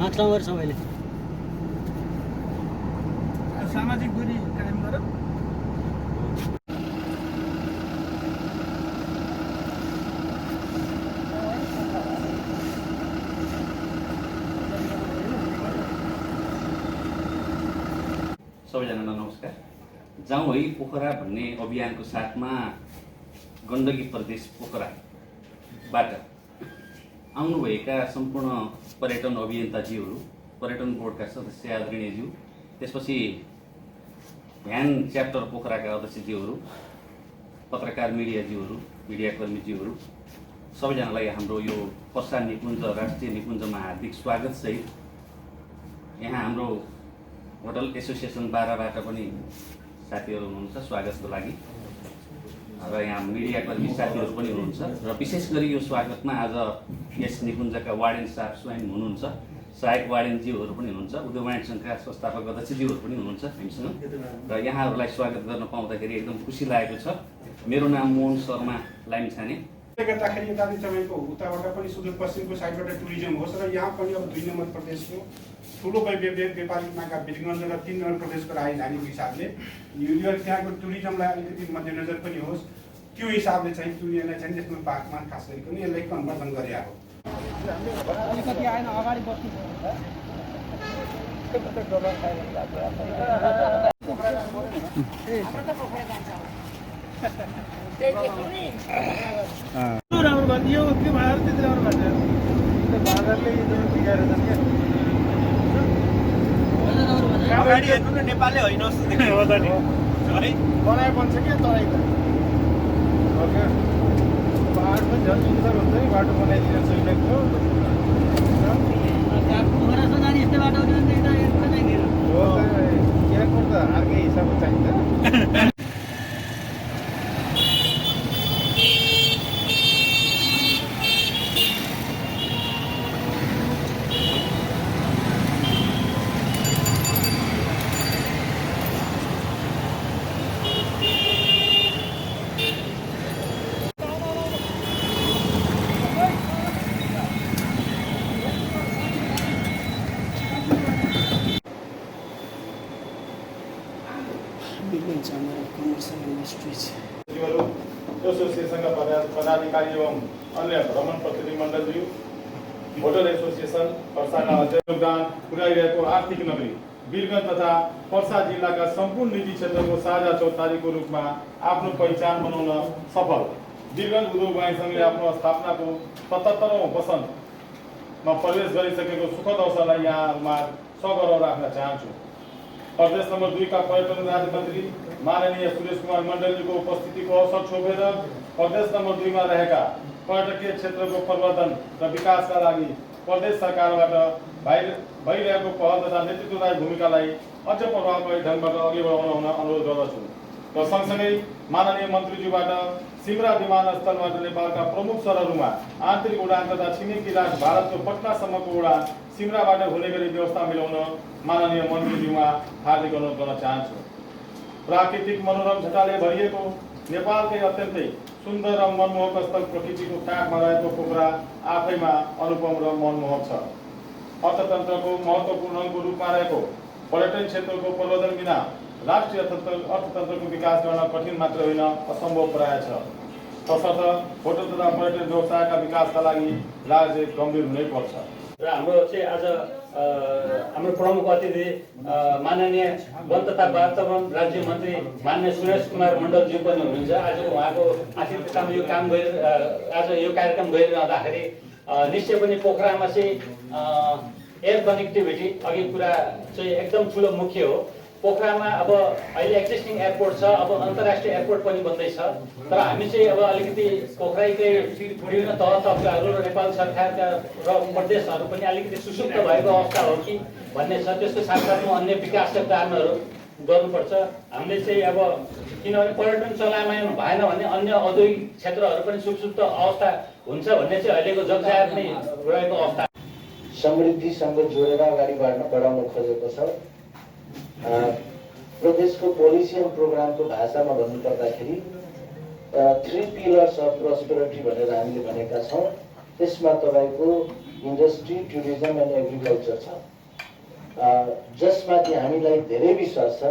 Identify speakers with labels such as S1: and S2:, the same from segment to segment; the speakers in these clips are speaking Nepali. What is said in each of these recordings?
S1: मास्क लगाएर सबैले
S2: सामाजिक दूरी कायम गरौँ।
S3: सबैजना नमस्कार। जाउँ है पोखरा भन्ने अभियानको साथमा गण्डकी प्रदेश पोखराबाट आउनुभएका सम्पूर्ण पर्यटन अभियन्ताज्यूहरू, पर्यटन बोर्डका सदस्य आदरणीयज्यू, त्यसपछि भ्यान च्याप्टर पोखराका अध्यक्षज्यूहरू, पत्रकार मिडियाज्यूहरू, मिडियाकर्मीज्यूहरू, सबैजनालाई हाम्रो यो पर्सा निकुञ्ज राष्ट्रिय निकुञ्जमा हार्दिक स्वागत सहित यहाँ हाम्रो होटल एसोसिएसन बाराबाट पनि साथीहरू हुनुहुन्छ स्वागतको लागि र यहाँ मिडियाकर्मी साथीहरू पनि हुनुहुन्छ र विशेष गरी यो स्वागतमा आज यस निकुञ्जका वार्डेन साहब स्वयं हुनुहुन्छ, सहायक वार्डेनज्यूहरू पनि हुनुहुन्छ, उद्योग वाणिज्य सङ्घका संस्थापक अध्यक्षज्यूहरू पनि हुनुहुन्छ हामीसँग र यहाँहरूलाई स्वागत गर्न पाउँदाखेरि एकदम खुसी लागेको छ। मेरो नाम मोहन शर्मा लाइमछाने।
S4: गर्दाखेरि यता तपाईँको उताबाट पनि सुदूरपश्चिमको साइडबाट टुरिज्म होस् र यहाँ पनि अब 2 नम्बर प्रदेशको ठुलो व्यापारी नाका बिरगञ्ज र 3 नम्बर प्रदेशको राजधानीको हिसाबले यो त्यहाँको टुरिज्मलाई अलिकति मध्यनजर पनि होस्, त्यो हिसाबले चाहिँ टुरिज्मलाई चाहिँ त्यसमा पार्कमा खास गरिकन यसलाई कन्भर्जन गरे हो।
S2: अलिकति आएन अगाडि बस्नु राम्रो भनियो त्यो भएर त्यति राम्रो भन्छ बाँदरले बिगाएर जान्छ क्या अगाडि हेर्नु नेपालले होइन हो त नि है बनाए बन्छ क्या तराई त पहाड पनि झन् सुन्दर हुन्छ नि बाटो बनाइदिएर सहिलेको यहाँको त अर्कै हिसाबको चाहिन्छ।
S5: एसोसिएसनका पदाधिकारी एवं अन्य भ्रमण प्रतिनिधिमण्डलज्यू, होटल एसोसिएसन पर्साका अध्यक्ष योगदान पुर्याइरहेको आर्थिक नगरी बिरगञ्ज तथा पर्सा जिल्लाका सम्पूर्ण निजी क्षेत्रको साझा चौतारीको रूपमा आफ्नो पहिचान बनाउन सफल बिरगञ्ज उद्योग वाणिज्य सङ्घले आफ्नो स्थापनाको 77औं वसन्तमा प्रवेश गरिसकेको सुखद अवसरलाई यहाँमा सगौरव राख्न चाहन्छु। प्रदेश नम्बर 2 का पर्यटन राज्य मन्त्री माननीय सुरेश कुमार मण्डलजीको उपस्थितिको अवसर छोपेर प्रदेश नम्बर 2 मा रहेका पर्यटकीय क्षेत्रको प्रवर्धन र विकासका लागि प्रदेश सरकारबाट भइरहेको पहल तथा नेतृत्वदायी भूमिकालाई अझ प्रभावकारी ढङ्गबाट अघि बढाउन हुन अनुरोध गर्दछु र सँगसँगै माननीय मन्त्रीज्यूबाट सिमरा विमानस्थलबाट नेपालका प्रमुख सहरहरूमा आन्तरिक उडान तथा छिमेकी राज्य भारतको पटनासम्मको उडान सिमराबाट हुने गरी व्यवस्था मिलाउन माननीय मन्त्रीज्यूमा हार्दिक अनुरोध गर्न चाहन्छु। प्राकृतिक मनोरम झटाले भरिएको नेपालकै अत्यन्तै सुन्दर र मनमोहक स्थल प्रकृतिको काखमा रहेको पोखरा आफैमा अनुपम र मनमोहक छ। अर्थतन्त्रको महत्त्वपूर्ण अङ्गको रूपमा रहेको पर्यटन क्षेत्रको प्रवर्धन बिना राष्ट्रिय अर्थतन्त्रको विकास गर्न कठिन मात्र होइन असम्भव प्राय छ। तसर्थ होटल तथा पर्यटन व्यवसायका विकासका लागि राज्य गम्भीर हुनै पर्छ।
S6: र हाम्रो चाहिँ आज हाम्रो प्रमुख अतिथि माननीय वन तथा वातावरण राज्य मन्त्री माननीय सुरेश कुमार मण्डलज्यू पनि हुनुहुन्छ। आज उहाँको आतिथ्यतामा यो काम आज यो कार्यक्रम गरिरहँदाखेरि निश्चय पनि पोखरामा चाहिँ एयर कनेक्टिभिटी अघि कुरा चाहिँ एकदम ठुलो मुख्य हो पोखरामा अब अहिले एक्जिस्टिङ एयरपोर्ट छ, अब अन्तर्राष्ट्रिय एयरपोर्ट पनि बन्दैछ। तर हामी चाहिँ अब अलिकति पोखराकै विभिन्न तह तबकाहरू र नेपाल सरकारका र प्रदेशहरू पनि अलिकति सुसुप्त भएको अवस्था हो कि भन्ने छ। त्यसको साथसाथमा अन्य विकासका कामहरू गर्नुपर्छ। हामीले चाहिँ अब किनभने पर्यटन चलायमान भएन भने अन्य औद्योगिक क्षेत्रहरू पनि सुसुप्त अवस्था हुन्छ भन्ने चाहिँ अहिलेको जगजाहेर नै रहेको अवस्था।
S1: समृद्धिसँग जोडेर अगाडि बढाउन खोजेको छ। प्रदेशको पोलिसी एन्ड प्रोग्रामको भाषामा भन्नुपर्दाखेरि 3 पिलर्स अफ प्रोस्पेरिटी भनेर हामीले भनेका छौँ। त्यसमा तपाईँको इन्डस्ट्री, टुरिज्म एन्ड एग्रिकल्चर छ, जसमाथि हामीलाई धेरै विश्वास छ।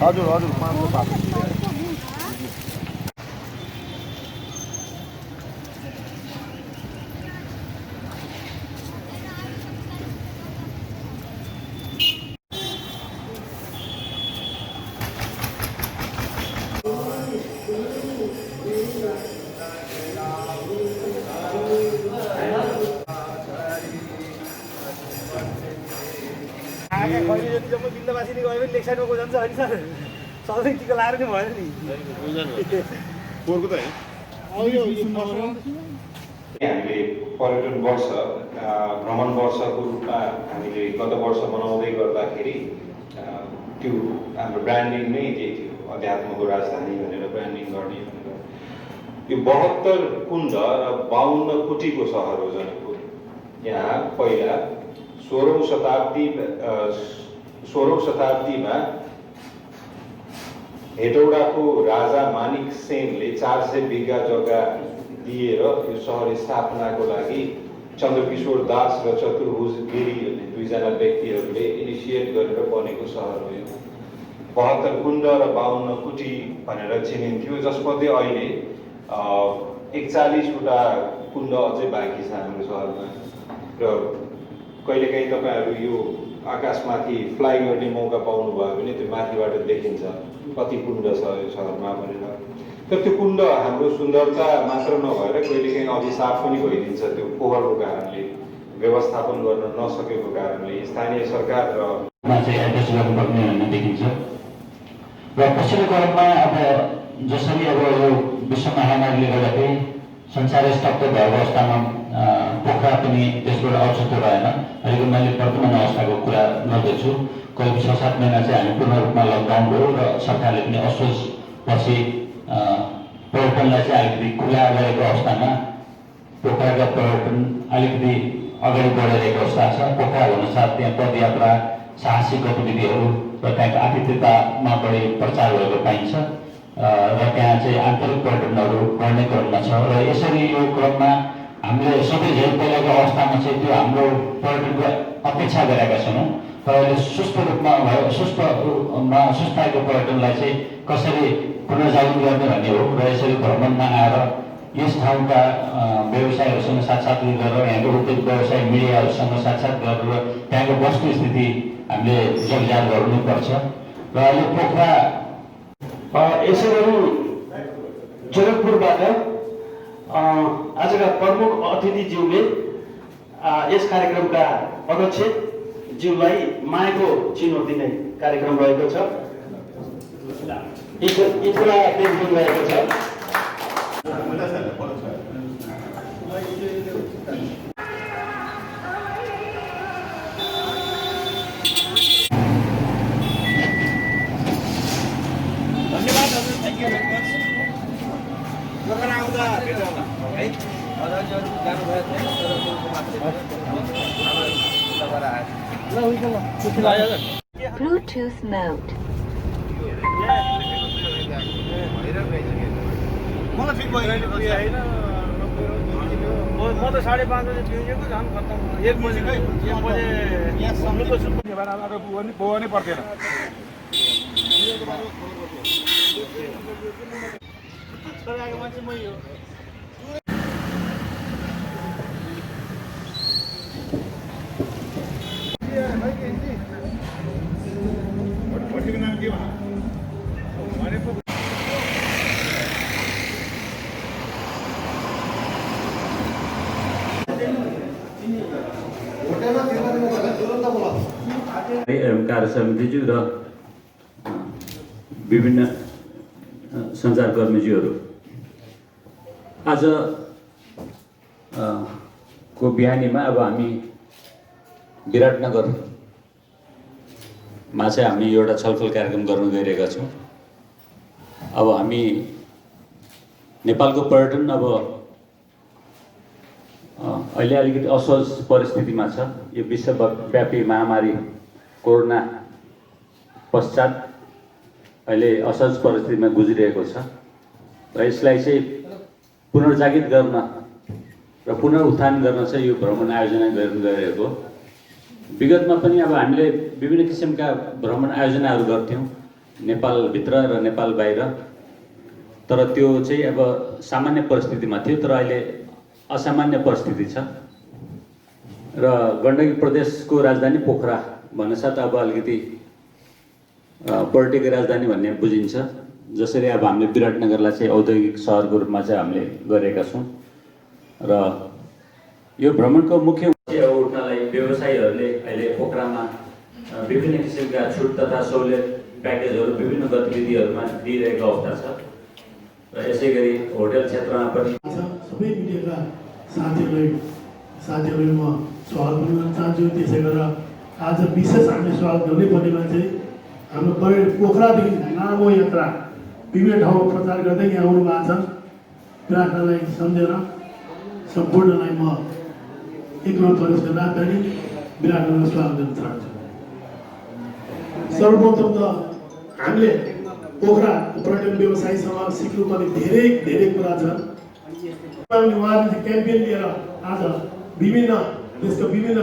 S2: हजुर हजुर 507
S7: कहिले जति जम्मै बिन्दवासी गयो भने लेक साइडमा जान्छ होइन सर, सबै टिका लाएर नि भएन नि।
S8: हामीले पर्यटन वर्ष भ्रमण वर्षको रूपमा हामीले गत वर्ष मनाउँदै गर्दाखेरि त्यो हाम्रो ब्रान्डिङ नै त्यही थियो, अध्यात्मको राजधानी भनेर ब्रान्डिङ गर्ने भनेर। यो 72 कुण्ड र 52 कुटीको सहर हो जनकपुर। यहाँ पहिला 16औं शताब्दीमा हेटौडाको राजा मानिक सेनले 400 बिघा जग्गा दिएर यो सहर स्थापनाको लागि चन्द्रकिशोर दास र चतुर्भुज गिरी भन्ने दुईजना व्यक्तिहरूले इनिसिएट गरेर बनेको सहर हो। यो 72 कुण्ड र 52 कुटी भनेर चिनिन्थ्यो, जसमध्ये अहिले 41वटा कुण्ड अझै बाँकी छ हाम्रो सहरमा। र कहिलेकाहीँ तपाईँहरू यो आकाशमाथि फ्लाइ गर्ने मौका पाउनुभयो भने त्यो माथिबाट देखिन्छ कति कुण्ड छ यो सहरमा भनेर। तर त्यो कुण्ड हाम्रो सुन्दरता मात्र नभएर कहिलेकाहीँ अभिशाप पनि भइदिन्छ त्यो फोहोरको कारणले, व्यवस्थापन गर्न नसकेको कारणले। स्थानीय सरकार र
S6: चाहिँ एड्रेस गर्नुपर्ने भन्ने देखिन्छ। र पछिल्लो क्रममा अब जसरी अब यो विश्व महामारीले गर्दाखेरि संसारै स्तब्ध भएको अवस्थामा पोखरा पनि त्यसबाट अछुतो रहेन। अहिलेको मैले वर्तमान अवस्थाको कुरा गर्दैछु। करिब 6-7 महिना चाहिँ हामी पूर्ण रूपमा लकडाउन भयो र सरकारले पनि असोज पछि पर्यटनलाई चाहिँ अलिकति खुला गरेको अवस्थामा पोखराका पर्यटन अलिकति अगाडि बढिरहेको अवस्था छ। पोखरा भन्नुसाथ त्यहाँ पदयात्रा, साहसिक गतिविधिहरू र त्यहाँको आतिथ्यतामा बढी प्रचार भएको पाइन्छ र त्यहाँ चाहिँ आन्तरिक पर्यटनहरू बढ्ने क्रममा छ। र यसरी यो क्रममा हामीले सबै झै पहिलाको अवस्थामा चाहिँ त्यो हाम्रो पर्यटनको अपेक्षा गरेका छौँ, तर अहिले सुस्त रूपमा भयो सुस्ताएको पर्यटनलाई चाहिँ कसरी पुनर्जागरण गर्ने भन्ने हो। र यसरी भ्रमणमा आएर यस ठाउँका व्यवसायहरूसँग साथसाथ गरेर यहाँको उद्योग व्यवसाय मिडियाहरूसँग साथसाथ गरेर त्यहाँको वस्तुस्थिति हामीले जगजाहेर गर्नुपर्छ। र अहिले पोखरा
S7: यसै गरी जनकपुरबाट आजका प्रमुख अतिथिज्यूले यस कार्यक्रमका अध्यक्ष ज्यूलाई मायाको चिनो दिने कार्यक्रम रहेको छ। इन्फोला पेन्टिङ रहेको छ।
S2: धन्यवाद हजुर, thank you very much. Pokhara आउँदा भेट होला है। अझै जानुभयो थियो तर के
S9: Bluetooth mode.
S2: मलाई ठिक भयो म त 5:30 बजे पिउनेको झन् खत्तम 1 बजेकै 1 बजे यहाँ सम्झनु त सुन्नु भएन अब बुवा नि पर्दैन छोराको मान्छे मै हो
S5: होटेलको नाम के भन्छ
S6: कार्य समितिज्यू र विभिन्न सञ्चारकर्मीज्यूहरू आज को बिहानीमा अब हामी विराटनगरमा चाहिँ हामी एउटा छलफल कार्यक्रम गर्न गइरहेका छौँ। अब हामी नेपालको पर्यटन अब अहिले अलिकति असहज परिस्थितिमा छ। यो विश्वव्यापी महामारी कोरोना पश्चात अहिले असहज परिस्थितिमा गुज्रिरहेको छ र यसलाई चाहिँ पुनर्जागृत गर्न र पुनरुत्थान गर्न चाहिँ यो भ्रमण आयोजना गर्न गइरहेको। विगतमा पनि अब हामीले विभिन्न किसिमका भ्रमण आयोजनाहरू गर्थ्यौँ नेपालभित्र र नेपाल बाहिर, तर त्यो चाहिँ अब सामान्य परिस्थितिमा थियो। तर अहिले असामान्य परिस्थिति छ र गण्डकी प्रदेशको राजधानी पोखरा भन्नसाथ अब अलिकति पर्यटकीय राजधानी भन्ने बुझिन्छ। जसरी अब हामीले विराटनगरलाई चाहिँ औद्योगिक सहरको रूपमा चाहिँ हामीले गरेका छौँ र यो भ्रमणको मुख्य उद्देश्य उठ्नलाई व्यवसायीहरूले अहिले पोखरामा विभिन्न किसिमका छुट तथा सहुलियत प्याकेजहरू विभिन्न गतिविधिहरूमा दिइरहेको अवस्था छ र यसै गरी होटल क्षेत्रमा पनि
S7: सबै मिडियाका साथीहरूलाई म स्वागत गर्न चाहन्छु। त्यसै गरेर आज विशेष हामीले स्वागत गर्नै पर्नेमा चाहिँ हाम्रो पोखरादेखि लामो यात्रा विभिन्न ठाउँमा प्रचार गर्दै यहाँ आउनु भएको छ। विराटनगरलाई सम्झेर सम्पूर्णलाई म एकमा प्रदेशको राजधानी विराटनगरमा स्वागत गर्न चाहन्छु। सर्वप्रथम त हामीले पोखरा पर्यटन व्यवसायीसँग सिक्नुपर्ने धेरै कुरा छ। उहाँले क्याम्पेन लिएर आज विभिन्न देशका विभिन्न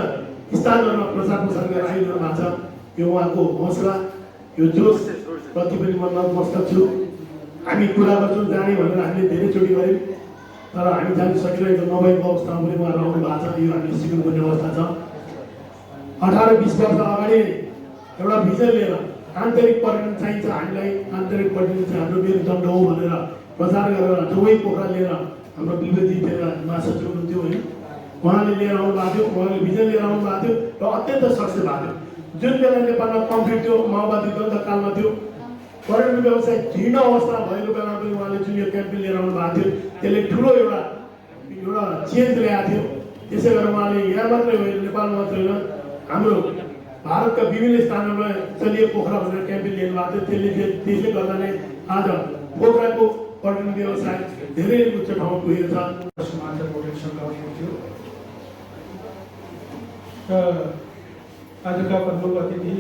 S7: स्थानहरूमा प्रचार गरेर आइरहनु भएको छ। यो उहाँको हौसला, यो जोस प्रति पनि म नतमस्तक छु। हामी कुरा गर्छौँ जाने भनेर हामीले धेरैचोटि गऱ्यौँ, तर हामी जान सकिरहेको नभएको अवस्थामा पनि उहाँहरू आउनु भएको छ। यो हामीले सिक्नुपर्ने अवस्था छ। 18-20 वर्ष अगाडि एउटा भिजन लिएर आन्तरिक पर्यटन चाहिन्छ, हामीलाई आन्तरिक पर्यटन चाहिँ हाम्रो मेरुदण्ड हो भनेर प्रचार गरेर जम्मै पोखरा लिएर हाम्रो विवेदी महासचिव हुनुहुन्थ्यो होइन, उहाँले लिएर आउनु भएको थियो। उहाँले भिजन लिएर आउनु भएको थियो र अत्यन्त सक्सेस भएको थियो। जुन बेला नेपालमा कन्फ्लिक्ट थियो, माओवादी दण्डकालमा थियो, पर्यटन व्यवसाय जीर्ण अवस्था भएको बेलामा पनि उहाँले जुन यो क्याम्पेन लिएर आउनु भएको थियो त्यसले ठुलो एउटा चेन्ज ल्याएको थियो। त्यसै गरेर उहाँले यहाँ मात्रै होइन, नेपालमा मात्रै होइन, हाम्रो भारतका विभिन्न स्थानहरूमा चलिए पोखरा भनेर क्याम्पेन लिनु भएको थियो। त्यसले गर्दा नै आज पोखराको पर्यटन व्यवसाय धेरै उच्च ठाउँमा पुगेको छ।
S4: पाश्चिमाञ्चल होटल सङ्घको थियो र आजका प्रमुख अतिथि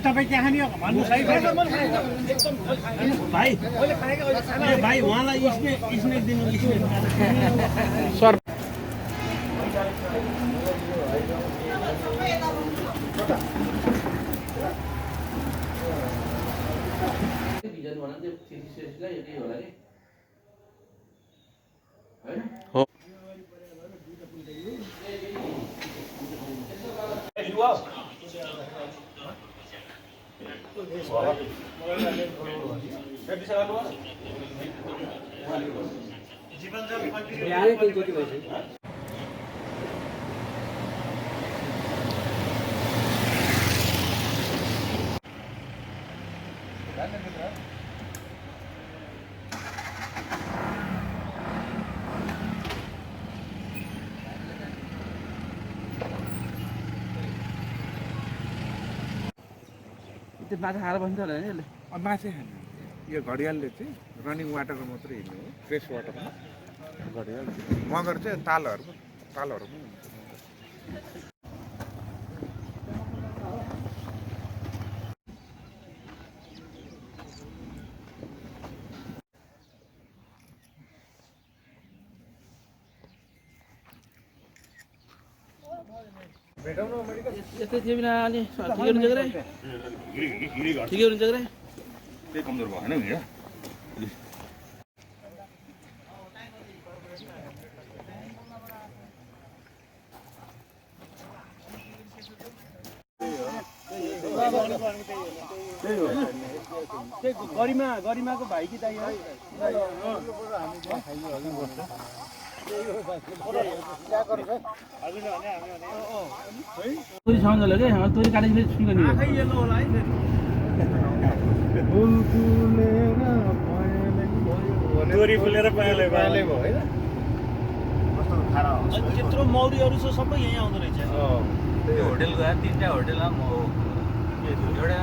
S2: तपाईँ त्यहाँ नि भन्नु सही भाइ उहाँलाई स्नेक दिनु सर त्यो माछा खाएर बस्छ होला नि यसले
S9: माछा खाने यो घडियालले चाहिँ रनिङ वाटरमा मात्रै हिँड्ने हो फ्रेस वाटरमा घडियाल मगर चाहिँ तालहरूमा
S2: यस्तै थियो बिना अनि ठिकै हुन्छ कि ठिकै हुन्छ कि
S9: त्यही कमजोर भयो होइन हिँड
S2: गरिमाको भाइ कि दाइ तोरी सम्झलो के तोरी काटेपछि फेरि सुन
S9: तोरी फुलेर पायलै भयो होइन
S2: त्यत्रो मौरीहरू छ सबै यहीँ आउँदो रहेछ
S6: त्यो होटेल गएर 3टा होटेलमा म एउटा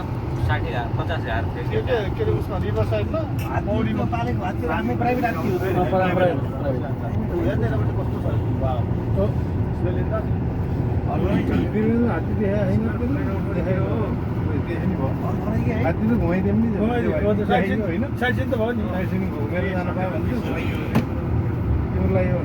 S6: 60,000 50,000 थियो
S5: के अरे उसमा रिभर साइडमा
S2: मौरीको पालेको हात हाम्रो प्राइभेट हात थियो हेर्नेबाट कस्तो छ
S9: हात्ती देखायो हात्ती त घुमाइदियो नि होइन साइड त भयो नि घुमेर जान पायो भने तिमीलाई यो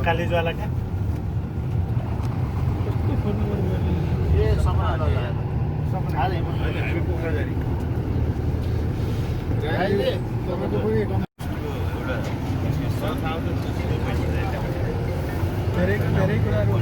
S2: कालीज्वाला क्या
S9: धेरै कुराहरू